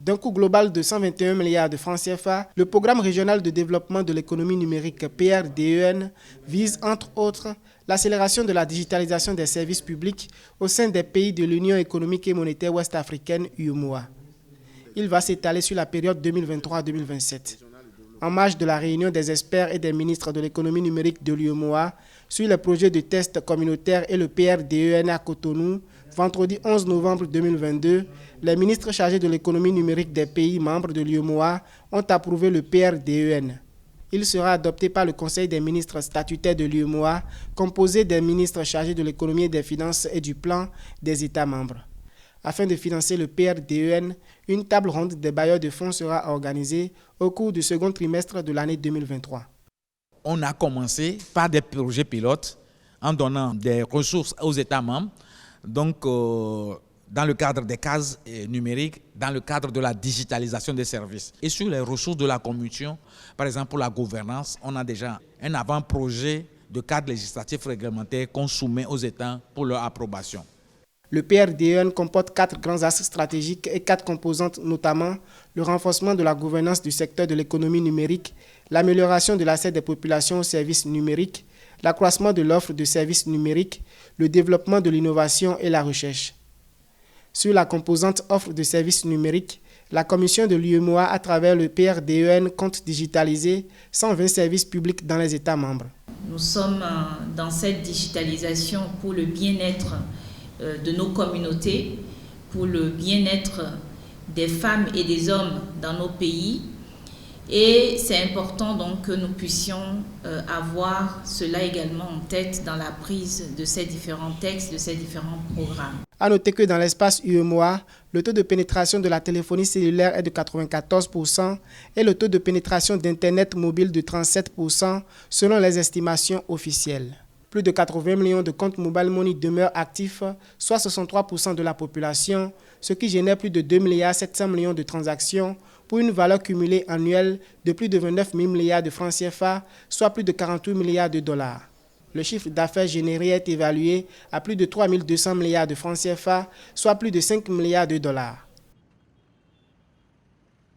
D'un coût global de 121 milliards de francs CFA, le programme régional de développement de l'économie numérique PRDEN vise entre autres l'accélération de la digitalisation des services publics au sein des pays de l'Union économique et monétaire ouest-africaine UEMOA. Il va s'étaler sur la période 2023-2027. En marge de la réunion des experts et des ministres de l'économie numérique de l'UEMOA sur les projets de test communautaire et le PRDEN à Cotonou, vendredi 11 novembre 2022, les ministres chargés de l'économie numérique des pays membres de l'UEMOA ont approuvé le PRDEN. Il sera adopté par le Conseil des ministres statutaires de l'UEMOA, composé des ministres chargés de l'économie et des finances et du plan des États membres. Afin de financer le PRDEN, une table ronde des bailleurs de fonds sera organisée au cours du second trimestre de l'année 2023. On a commencé par des projets pilotes en donnant des ressources aux États membres, donc dans le cadre des cases numériques, dans le cadre de la digitalisation des services. Et sur les ressources de la Commission, par exemple pour la gouvernance, on a déjà un avant-projet de cadre législatif réglementaire qu'on soumet aux États pour leur approbation. Le PRDEN comporte 4 grands axes stratégiques et 4 composantes, notamment le renforcement de la gouvernance du secteur de l'économie numérique, l'amélioration de l'accès des populations aux services numériques, l'accroissement de l'offre de services numériques, le développement de l'innovation et la recherche. Sur la composante offre de services numériques, la Commission de l'UEMOA, à travers le PRDEN, compte digitaliser 120 services publics dans les États membres. Nous sommes dans cette digitalisation pour le bien-être de nos communautés, pour le bien-être des femmes et des hommes dans nos pays. Et c'est important donc que nous puissions avoir cela également en tête dans la prise de ces différents textes, de ces différents programmes. À noter que dans l'espace UEMOA, le taux de pénétration de la téléphonie cellulaire est de 94% et le taux de pénétration d'Internet mobile de 37% selon les estimations officielles. Plus de 80 millions de comptes Mobile Money demeurent actifs, soit 63% de la population, ce qui génère plus de 2,7 milliards de transactions pour une valeur cumulée annuelle de plus de 29 000 milliards de francs CFA, soit plus de 48 milliards de dollars. Le chiffre d'affaires généré est évalué à plus de 3 200 milliards de francs CFA, soit plus de 5 milliards de dollars.